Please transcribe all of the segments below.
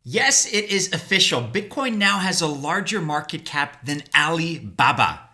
Yes, it is official. Bitcoin now has a larger market cap than Alibaba.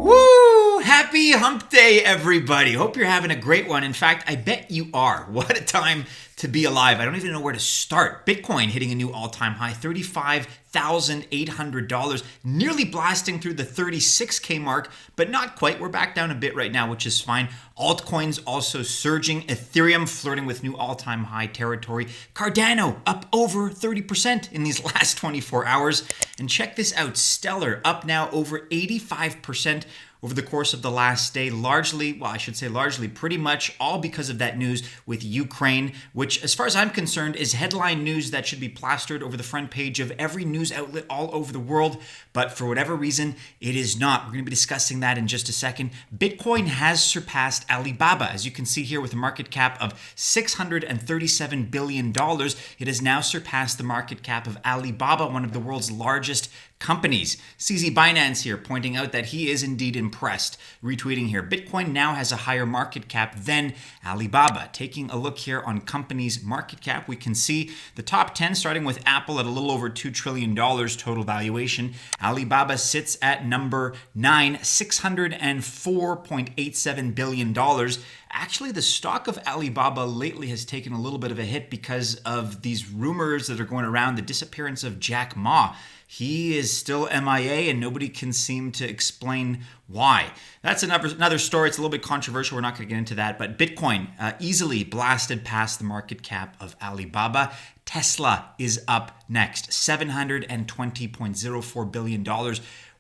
Woo! Happy hump day, everybody. Hope you're having a great one. In fact, I bet you are. What a time to be alive. I don't even know where to start. Bitcoin hitting a new all-time high, $35,800, nearly blasting through the 36K mark, but not quite. We're back down a bit right now, which is fine. Altcoins also surging. Ethereum flirting with new all-time high territory. Cardano up over 30% in these last 24 hours. And check this out, Stellar up now over 85% over the course of the last day, largely pretty much all because of that news with Ukraine, which as far as I'm concerned is headline news that should be plastered over the front page of every news outlet all over the world. But for whatever reason, it is not. We're going to be discussing that in just a second. Bitcoin has surpassed Alibaba. As you can see here with a market cap of $637 billion, it has now surpassed the market cap of Alibaba, one of the world's largest companies. CZ Binance here pointing out that he is indeed impressed. Retweeting here, Bitcoin now has a higher market cap than Alibaba. Taking a look here on companies' market cap, we can see the top 10 starting with Apple at a little over $2 trillion total valuation. Alibaba sits at number 9, $604.87 billion. Actually, the stock of Alibaba lately has taken a little bit of a hit because of these rumors that are going around, the disappearance of Jack Ma. He is still MIA and nobody can seem to explain why. That's another story. It's a little bit controversial. We're not going to get into that. But Bitcoin easily blasted past the market cap of Alibaba. Tesla is up next, $720.04 billion.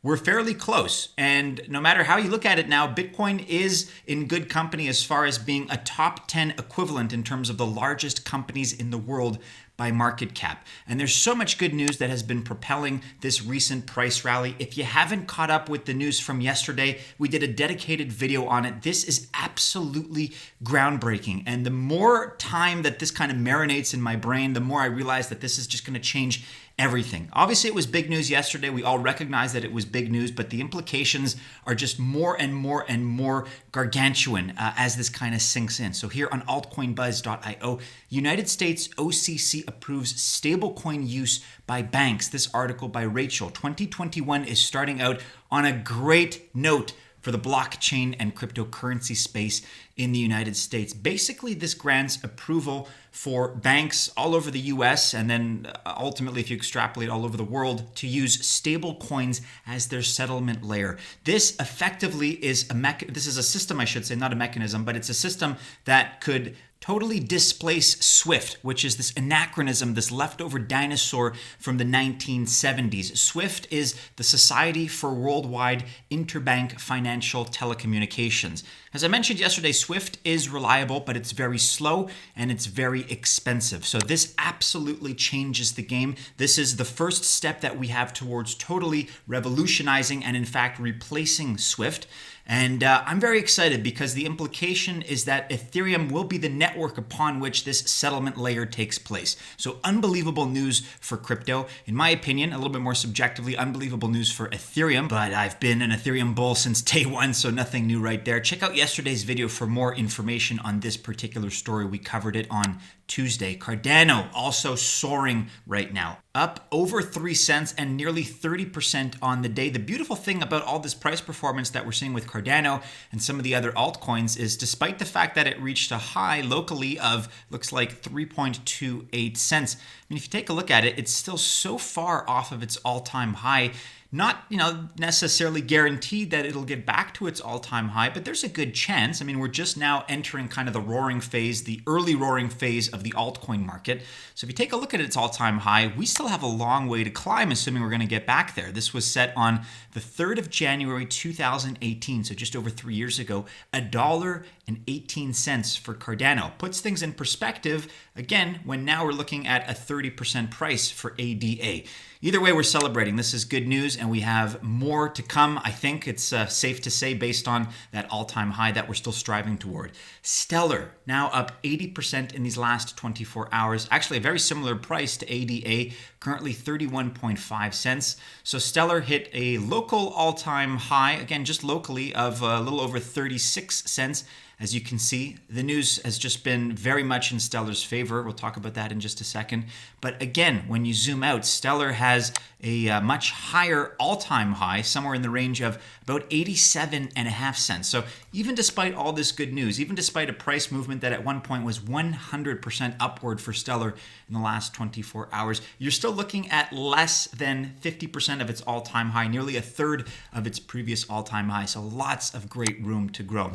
We're fairly close. And no matter how you look at it now, Bitcoin is in good company as far as being a top 10 equivalent in terms of the largest companies in the world by market cap. And there's so much good news that has been propelling this recent price rally. If you haven't caught up with the news from yesterday, we did a dedicated video on it. This is absolutely groundbreaking. And the more time that this kind of marinates in my brain, the more I realize that this is just going to change everything. Obviously, it was big news yesterday. We all recognize that it was big news, but the implications are just more and more and more gargantuan as this kind of sinks in. So here on altcoinbuzz.io, United States OCC approves stablecoin use by banks. This article by Rachel. 2021 is starting out on a great note for the blockchain and cryptocurrency space in the United States. Basically, this grants approval for banks all over the US and then ultimately, if you extrapolate all over the world, to use stable coins as their settlement layer. This effectively is this is a system, I should say, not a mechanism, but it's a system that could totally displace SWIFT, which is this anachronism, this leftover dinosaur from the 1970s. SWIFT is the Society for Worldwide Interbank Financial Telecommunications. As I mentioned yesterday, SWIFT is reliable, but it's very slow and it's very expensive. So this absolutely changes the game. This is the first step that we have towards totally revolutionizing and in fact replacing SWIFT. And I'm very excited because the implication is that Ethereum will be the network upon which this settlement layer takes place. So unbelievable news for crypto. In my opinion, a little bit more subjectively, unbelievable news for Ethereum. But I've been an Ethereum bull since day one, so nothing new right there. Check out yesterday's video for more information on this particular story. We covered it on Tuesday. Cardano also soaring right now, up over 3 cents and nearly 30% on the day. The beautiful thing about all this price performance that we're seeing with Cardano and some of the other altcoins is despite the fact that it reached a high locally of looks like 3.28 cents. I mean, if you take a look at it, it's still so far off of its all-time high. Not, necessarily guaranteed that it'll get back to its all-time high, but there's a good chance. I mean, we're just now entering kind of the roaring phase, the early roaring phase of the altcoin market. So if you take a look at its all-time high, we still have a long way to climb, assuming we're going to get back there. This was set on the 3rd of January, 2018, so just over 3 years ago, $1.18 for Cardano. Puts things in perspective, again, when now we're looking at a 30% price for ADA. Either way, we're celebrating. This is good news, and we have more to come. I think it's safe to say based on that all-time high that we're still striving toward. Stellar, now up 80% in these last 24 hours. Actually, a very similar price to ADA, currently 31.5 cents. So Stellar hit a local all-time high, again, just locally, of a little over 36 cents. As you can see, the news has just been very much in Stellar's favor. We'll talk about that in just a second. But again, when you zoom out, Stellar has a much higher all-time high, somewhere in the range of about 87.5 cents. So even despite all this good news, even despite a price movement that at one point was 100% upward for Stellar in the last 24 hours, you're still looking at less than 50% of its all-time high, nearly a third of its previous all-time high. So lots of great room to grow.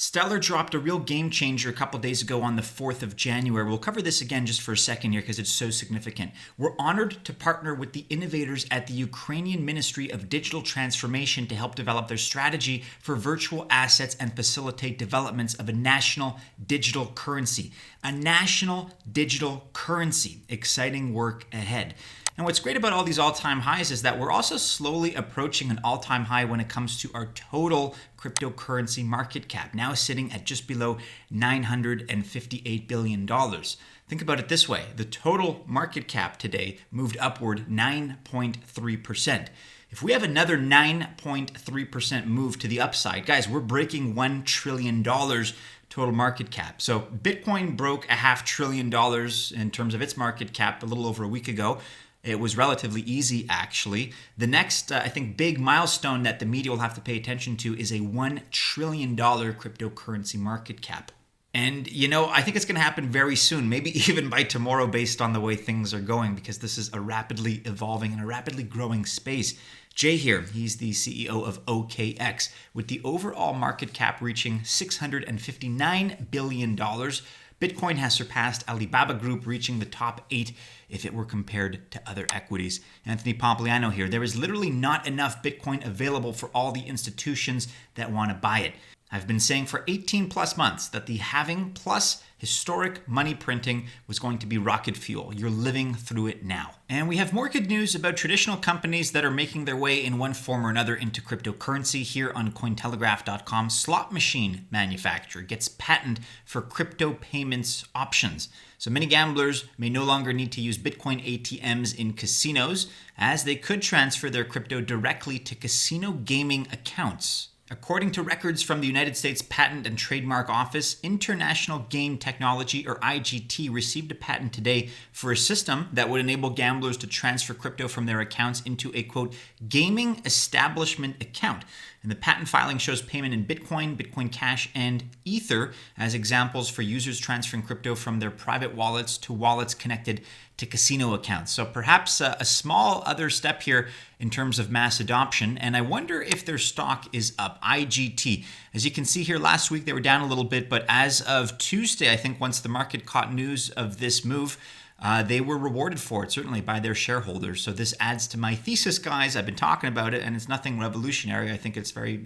Stellar dropped a real game changer a couple days ago on the 4th of January. We'll cover this again just for a second here because it's so significant. We're honored to partner with the innovators at the Ukrainian Ministry of Digital Transformation to help develop their strategy for virtual assets and facilitate developments of a national digital currency. A national digital currency. Exciting work ahead. And what's great about all these all-time highs is that we're also slowly approaching an all-time high when it comes to our total cryptocurrency market cap, now sitting at just below $958 billion. Think about it this way. The total market cap today moved upward 9.3%. If we have another 9.3% move to the upside, guys, we're breaking $1 trillion total market cap. So Bitcoin broke $500 billion in terms of its market cap a little over a week ago. It was relatively easy, actually. The next, I think, big milestone that the media will have to pay attention to is a $1 trillion cryptocurrency market cap. And, I think it's going to happen very soon, maybe even by tomorrow based on the way things are going, because this is a rapidly evolving and a rapidly growing space. Jay here, he's the CEO of OKX, with the overall market cap reaching $659 billion. Bitcoin has surpassed Alibaba Group, reaching the top 8 if it were compared to other equities. Anthony Pompliano here. There is literally not enough Bitcoin available for all the institutions that want to buy it. I've been saying for 18 plus months that the halving plus historic money printing was going to be rocket fuel. You're living through it now. And we have more good news about traditional companies that are making their way in one form or another into cryptocurrency here on Cointelegraph.com. Slot machine manufacturer gets patent for crypto payments options. So many gamblers may no longer need to use Bitcoin ATMs in casinos, as they could transfer their crypto directly to casino gaming accounts. According to records from the United States Patent and Trademark Office, International Game Technology, or IGT, received a patent today for a system that would enable gamblers to transfer crypto from their accounts into a, quote, gaming establishment account. And the patent filing shows payment in Bitcoin, Bitcoin Cash, and Ether as examples for users transferring crypto from their private wallets to wallets connected to casino accounts. So perhaps a small other step here in terms of mass adoption. And I wonder if their stock is up. IGT. As you can see here, last week they were down a little bit, but as of Tuesday, I think once the market caught news of this move, they were rewarded for it, certainly by their shareholders. So this adds to my thesis, guys. I've been talking about it, and it's nothing revolutionary. I think it's very,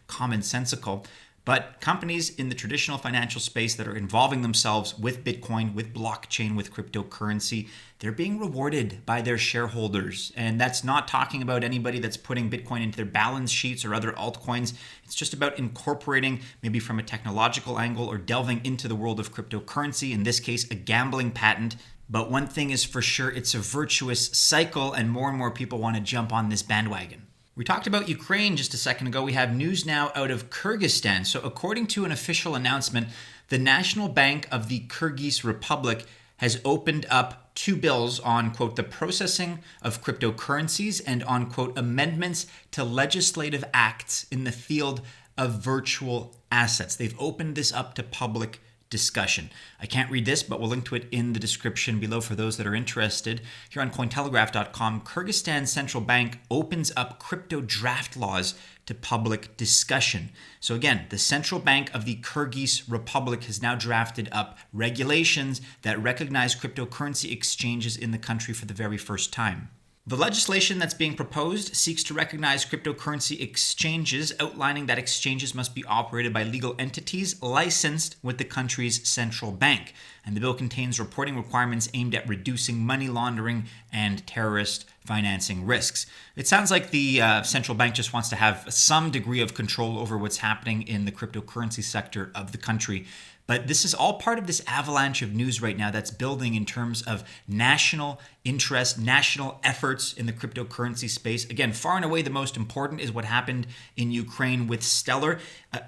commonsensical. But companies in the traditional financial space that are involving themselves with Bitcoin, with blockchain, with cryptocurrency, they're being rewarded by their shareholders. And that's not talking about anybody that's putting Bitcoin into their balance sheets or other altcoins. It's just about incorporating, maybe from a technological angle, or delving into the world of cryptocurrency, in this case, a gambling patent. But one thing is for sure, it's a virtuous cycle, and more people want to jump on this bandwagon. We talked about Ukraine just a second ago. We have news now out of Kyrgyzstan. So according to an official announcement, the National Bank of the Kyrgyz Republic has opened up 2 bills on, quote, the processing of cryptocurrencies and on, quote, amendments to legislative acts in the field of virtual assets. They've opened this up to public discussion. I can't read this, but we'll link to it in the description below for those that are interested. Here on Cointelegraph.com, Kyrgyzstan Central Bank opens up crypto draft laws to public discussion. So again, the Central Bank of the Kyrgyz Republic has now drafted up regulations that recognize cryptocurrency exchanges in the country for the very first time. The legislation that's being proposed seeks to recognize cryptocurrency exchanges, outlining that exchanges must be operated by legal entities licensed with the country's central bank. And the bill contains reporting requirements aimed at reducing money laundering and terrorist financing risks. It sounds like the central bank just wants to have some degree of control over what's happening in the cryptocurrency sector of the country. But this is all part of this avalanche of news right now that's building in terms of national interest, national efforts in the cryptocurrency space. Again, far and away the most important is what happened in Ukraine with Stellar.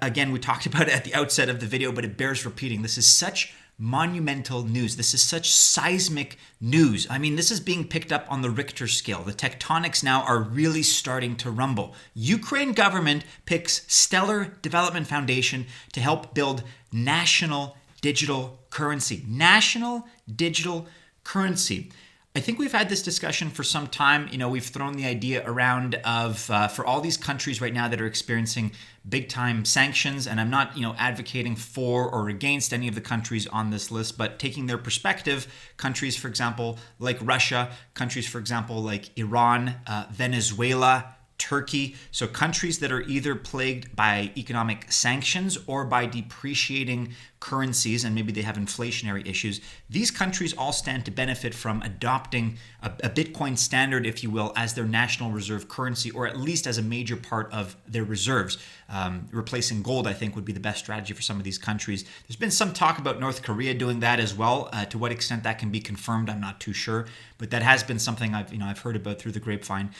Again, we talked about it at the outset of the video, but it bears repeating. This is such monumental news. This is such seismic news. I mean, this is being picked up on the Richter scale. The tectonics now are really starting to rumble. Ukraine government picks Stellar Development Foundation to help build national digital currency. National digital currency. I think we've had this discussion for some time. We've thrown the idea around of for all these countries right now that are experiencing big time sanctions, and I'm not advocating for or against any of the countries on this list, but taking their perspective, countries, for example, like Russia, countries, for example, like Iran, Venezuela, Turkey, so countries that are either plagued by economic sanctions or by depreciating currencies, and maybe they have inflationary issues. These countries all stand to benefit from adopting a Bitcoin standard, if you will, as their national reserve currency, or at least as a major part of their reserves. Replacing gold, I think, would be the best strategy for some of these countries. There's been some talk about North Korea doing that as well. To what extent that can be confirmed, I'm not too sure, but that has been something I've heard about through the grapevine.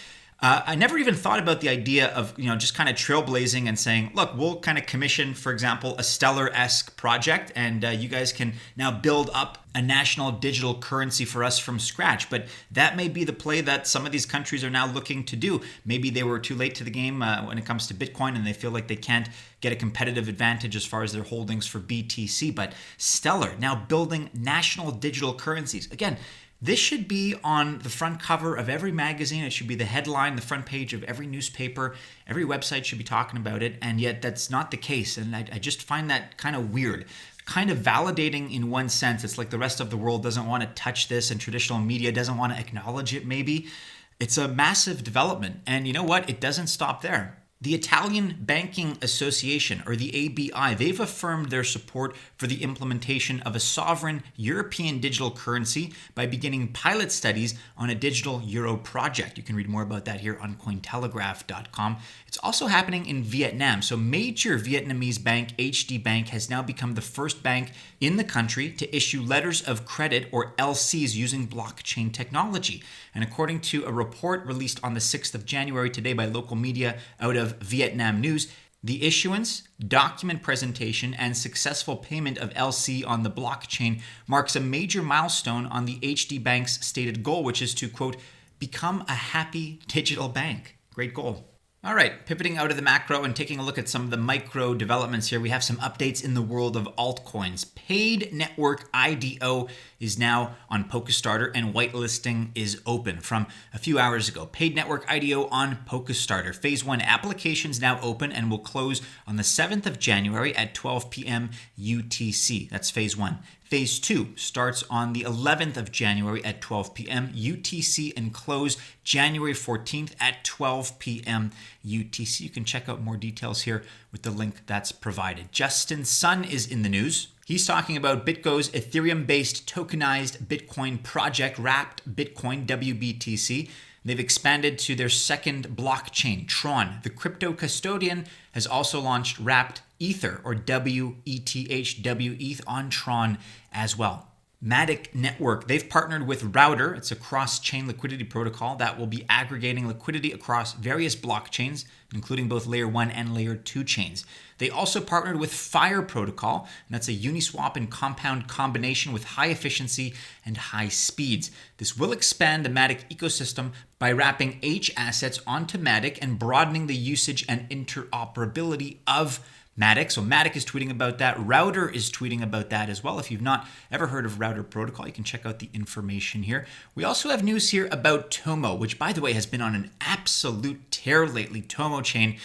I never even thought about the idea of, just kind of trailblazing and saying, look, we'll kind of commission, for example, a Stellar-esque project, and you guys can now build up a national digital currency for us from scratch. But that may be the play that some of these countries are now looking to do. Maybe they were too late to the game when it comes to Bitcoin, and they feel like they can't get a competitive advantage as far as their holdings for BTC. But Stellar now building national digital currencies. Again, this should be on the front cover of every magazine. It should be the headline, the front page of every newspaper. Every website should be talking about it. And yet that's not the case. And I just find that kind of weird, kind of validating in one sense. It's like the rest of the world doesn't want to touch this and traditional media doesn't want to acknowledge it maybe. It's a massive development. And you know what? It doesn't stop there. The Italian Banking Association, or the ABI, they've affirmed their support for the implementation of a sovereign European digital currency by beginning pilot studies on a digital euro project. You can read more about that here on Cointelegraph.com. It's also happening in Vietnam. So major Vietnamese bank HD Bank has now become the first bank in the country to issue letters of credit, or LCs, using blockchain technology. And according to a report released on the 6th of January today by local media out of Vietnam News, the issuance, document presentation, and successful payment of LC on the blockchain marks a major milestone on the HD Bank's stated goal, which is to, quote, become a happy digital bank. Great goal. All right, pivoting out of the macro and taking a look at some of the micro developments here, we have some updates in the world of altcoins. Paid network IDO is now on Polkastarter, and whitelisting is open from a few hours ago. Paid network IDO on Polkastarter. Phase 1 applications now open and will close on the 7th of January at 12 p.m. UTC. That's phase 1. Phase 2 starts on the 11th of January at 12 p.m. UTC and close January 14th at 12 p.m. UTC. You can check out more details here with the link that's provided. Justin Sun is in the news. He's talking about BitGo's Ethereum-based tokenized Bitcoin project, Wrapped Bitcoin, WBTC. They've expanded to their second blockchain, Tron. The crypto custodian has also launched Wrapped Ether, or WETH, WETH on Tron as well. MATIC Network, they've partnered with Router. It's a cross-chain liquidity protocol that will be aggregating liquidity across various blockchains, including both Layer 1 and Layer 2 chains. They also partnered with Fire Protocol, and that's a Uniswap and Compound combination with high efficiency and high speeds. This will expand the MATIC ecosystem by wrapping H assets onto MATIC and broadening the usage and interoperability of MATIC. So MATIC is tweeting about that. Router is tweeting about that as well. If you've not ever heard of Router Protocol, you can check out the information here. We also have news here about TOMO, which, by the way, has been on an absolute tear lately. TOMO chain.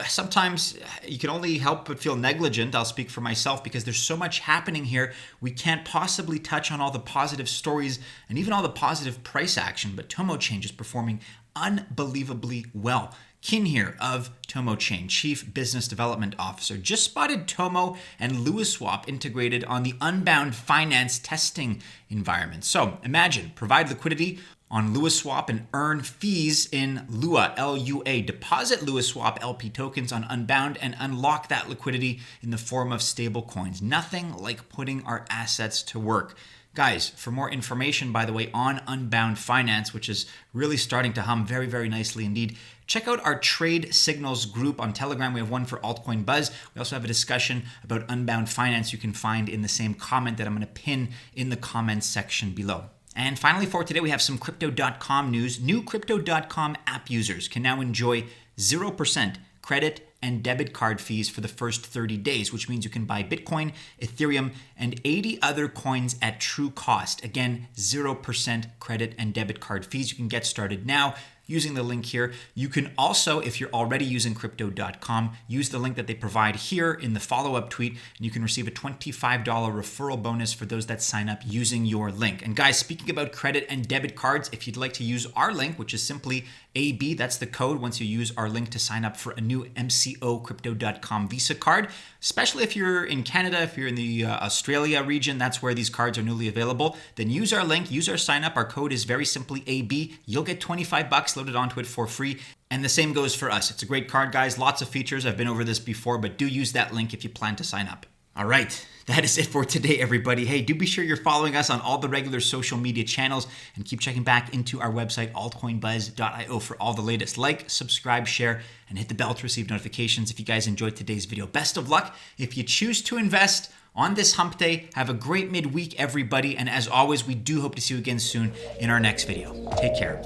Sometimes you can only help but feel negligent. I'll speak for myself because there's so much happening here. We can't possibly touch on all the positive stories and even all the positive price action, but TOMO chain is performing unbelievably well. Kin here of TOMO Chain, Chief Business Development Officer, just spotted TOMO and LewisSwap integrated on the Unbound Finance testing environment. So imagine, provide liquidity on Lua Swap and earn fees in Lua, L-U-A. Deposit Lua Swap LP tokens on Unbound and unlock that liquidity in the form of stablecoins. Nothing like putting our assets to work. Guys, for more information, by the way, on Unbound Finance, which is really starting to hum very, very nicely indeed, check out our Trade Signals group on Telegram. We have one for Altcoin Buzz. We also have a discussion about Unbound Finance you can find in the same comment that I'm going to pin in the comments section below. And finally, for today, we have some Crypto.com news. New Crypto.com app users can now enjoy 0% credit and debit card fees for the first 30 days, which means you can buy Bitcoin, Ethereum, and 80 other coins at true cost. Again, 0% credit and debit card fees. You can get started now using the link here. You can also, if you're already using Crypto.com, use the link that they provide here in the follow-up tweet, and you can receive a $25 referral bonus for those that sign up using your link. And guys, speaking about credit and debit cards, if you'd like to use our link, which is simply AB, that's the code once you use our link to sign up for a new MCO Crypto.com Visa card, especially if you're in Canada, if you're in the Australia region, that's where these cards are newly available, then use our link, use our sign up. Our code is very simply AB. You'll get 25 bucks loaded onto it for free. And the same goes for us. It's a great card, guys. Lots of features. I've been over this before, but do use that link if you plan to sign up. All right, that is it for today, everybody. Hey, do be sure you're following us on all the regular social media channels and keep checking back into our website, altcoinbuzz.io, for all the latest. Like, subscribe, share, and hit the bell to receive notifications if you guys enjoyed today's video. Best of luck if you choose to invest on this hump day. Have a great midweek, everybody. And as always, we do hope to see you again soon in our next video. Take care.